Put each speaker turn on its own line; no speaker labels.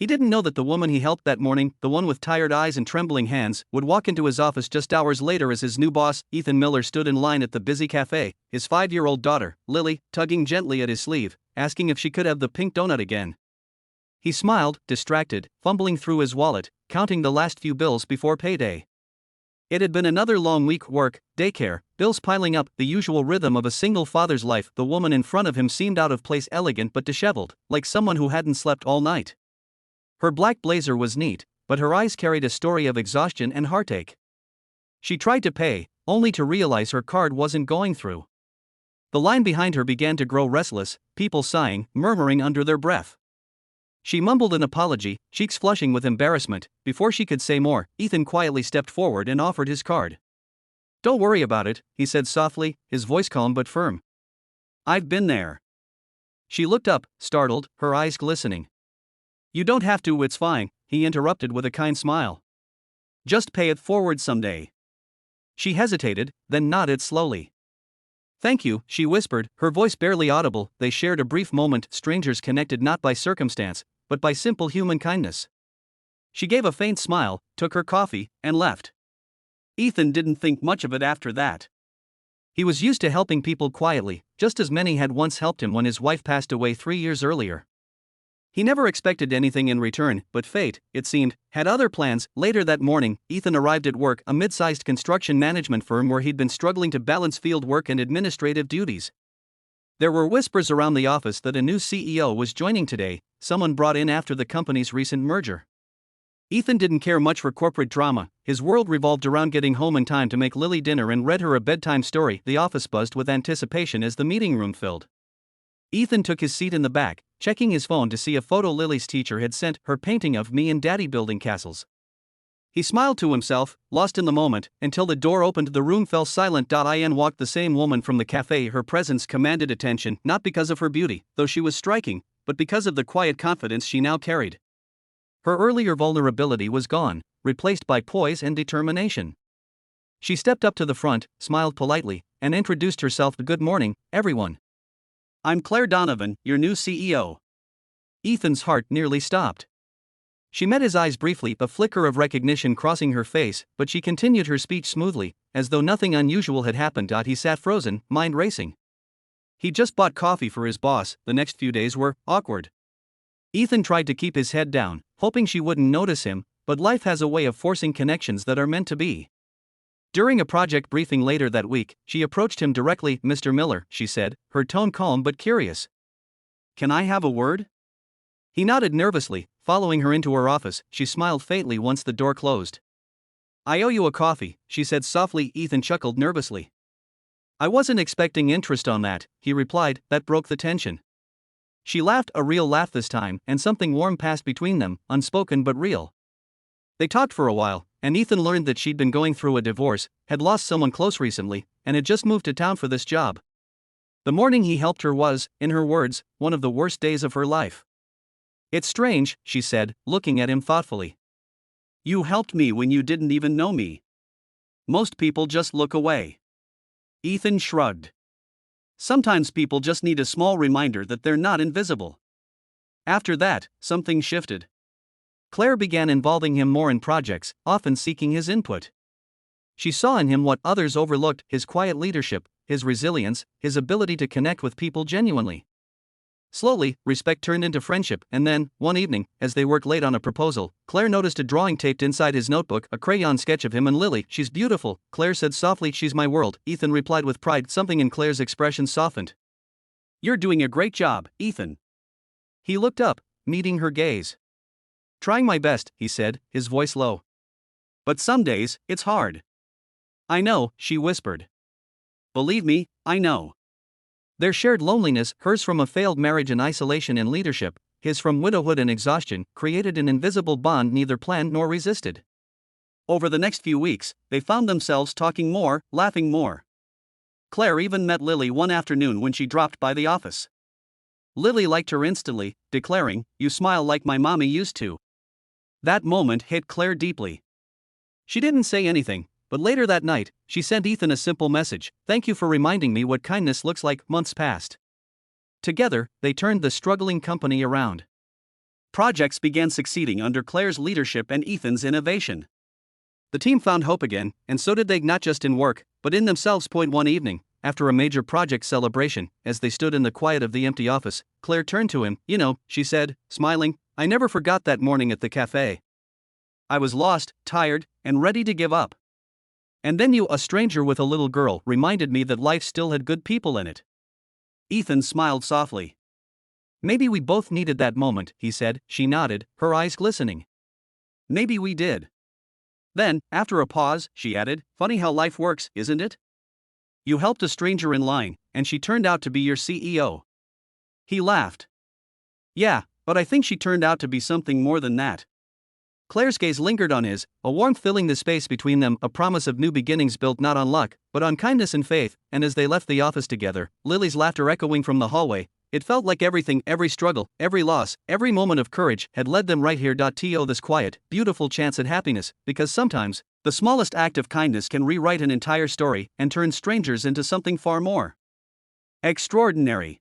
He didn't know that the woman he helped that morning, the one with tired eyes and trembling hands, would walk into his office just hours later as his new boss, Ethan Miller, stood in line at the busy cafe, his 5-year-old daughter, Lily, tugging gently at his sleeve, asking if she could have the pink donut again. He smiled, distracted, fumbling through his wallet, counting the last few bills before payday. It had been another long week: work, daycare, bills piling up, the usual rhythm of a single father's life. The woman in front of him seemed out of place, elegant but disheveled, like someone who hadn't slept all night. Her black blazer was neat, but her eyes carried a story of exhaustion and heartache. She tried to pay, only to realize her card wasn't going through. The line behind her began to grow restless, people sighing, murmuring under their breath. She mumbled an apology, cheeks flushing with embarrassment. Before she could say more, Ethan quietly stepped forward and offered his card. "Don't worry about it," he said softly, his voice calm but firm. "I've been there." She looked up, startled, her eyes glistening. "You don't have to, it's fine," he interrupted with a kind smile. "Just pay it forward someday." She hesitated, then nodded slowly. "Thank you," she whispered, her voice barely audible. They shared a brief moment, strangers connected not by circumstance, but by simple human kindness. She gave a faint smile, took her coffee, and left. Ethan didn't think much of it after that. He was used to helping people quietly, just as many had once helped him when his wife passed away 3 years earlier. He never expected anything in return, but fate, it seemed, had other plans. Later that morning, Ethan arrived at work, a mid-sized construction management firm where he'd been struggling to balance field work and administrative duties. There were whispers around the office that a new CEO was joining today, someone brought in after the company's recent merger. Ethan didn't care much for corporate drama. His world revolved around getting home in time to make Lily dinner and read her a bedtime story. The office buzzed with anticipation as the meeting room filled. Ethan took his seat in the back, checking his phone to see a photo Lily's teacher had sent her, painting of me and Daddy building castles. He smiled to himself, lost in the moment, until the door opened. The room fell silent. In walked the same woman from the cafe. Her presence commanded attention, not because of her beauty, though she was striking, but because of the quiet confidence she now carried. Her earlier vulnerability was gone, replaced by poise and determination. She stepped up to the front, smiled politely, and introduced herself. "Good morning, everyone. I'm Claire Donovan, your new CEO." Ethan's heart nearly stopped. She met his eyes briefly, a flicker of recognition crossing her face, but she continued her speech smoothly, as though nothing unusual had happened. He sat frozen, mind racing. He just bought coffee for his boss. The next few days were awkward. Ethan tried to keep his head down, hoping she wouldn't notice him, but life has a way of forcing connections that are meant to be. During a project briefing later that week, she approached him directly. "Mr. Miller," she said, her tone calm but curious. "Can I have a word?" He nodded nervously, following her into her office. She smiled faintly once the door closed. "I owe you a coffee," she said softly. Ethan chuckled nervously. "I wasn't expecting interest on that," he replied. That broke the tension. She laughed, a real laugh this time, and something warm passed between them, unspoken but real. They talked for a while, and Ethan learned that she'd been going through a divorce, had lost someone close recently, and had just moved to town for this job. The morning he helped her was, in her words, one of the worst days of her life. "It's strange," she said, looking at him thoughtfully. "You helped me when you didn't even know me. Most people just look away." Ethan shrugged. "Sometimes people just need a small reminder that they're not invisible." After that, something shifted. Claire began involving him more in projects, often seeking his input. She saw in him what others overlooked: his quiet leadership, his resilience, his ability to connect with people genuinely. Slowly, respect turned into friendship, and then, one evening, as they worked late on a proposal, Claire noticed a drawing taped inside his notebook, a crayon sketch of him and Lily. "She's beautiful," Claire said softly. "She's my world," Ethan replied with pride. Something in Claire's expression softened. "You're doing a great job, Ethan." He looked up, meeting her gaze. "Trying my best," he said, his voice low. "But some days, it's hard." "I know," she whispered. "Believe me, I know." Their shared loneliness, hers from a failed marriage and isolation in leadership, his from widowhood and exhaustion, created an invisible bond neither planned nor resisted. Over the next few weeks, they found themselves talking more, laughing more. Claire even met Lily one afternoon when she dropped by the office. Lily liked her instantly, declaring, "You smile like my mommy used to." That moment hit Claire deeply. She didn't say anything, but later that night, she sent Ethan a simple message: "Thank you for reminding me what kindness looks like." Months passed. Together, they turned the struggling company around. Projects began succeeding under Claire's leadership and Ethan's innovation. The team found hope again, and so did they, not just in work, but in themselves. One evening, after a major project celebration, as they stood in the quiet of the empty office, Claire turned to him. "You know," she said, smiling, "I never forgot that morning at the cafe. I was lost, tired, and ready to give up. And then you, a stranger with a little girl, reminded me that life still had good people in it." Ethan smiled softly. "Maybe we both needed that moment," he said. She nodded, her eyes glistening. "Maybe we did." Then, after a pause, she added, "Funny how life works, isn't it? You helped a stranger in line, and she turned out to be your CEO." He laughed. "Yeah, but I think she turned out to be something more than that." Claire's gaze lingered on his, a warmth filling the space between them, a promise of new beginnings built not on luck, but on kindness and faith. And as they left the office together, Lily's laughter echoing from the hallway, it felt like everything, every struggle, every loss, every moment of courage, had led them right here. To this quiet, beautiful chance at happiness, because sometimes, the smallest act of kindness can rewrite an entire story and turn strangers into something far more extraordinary.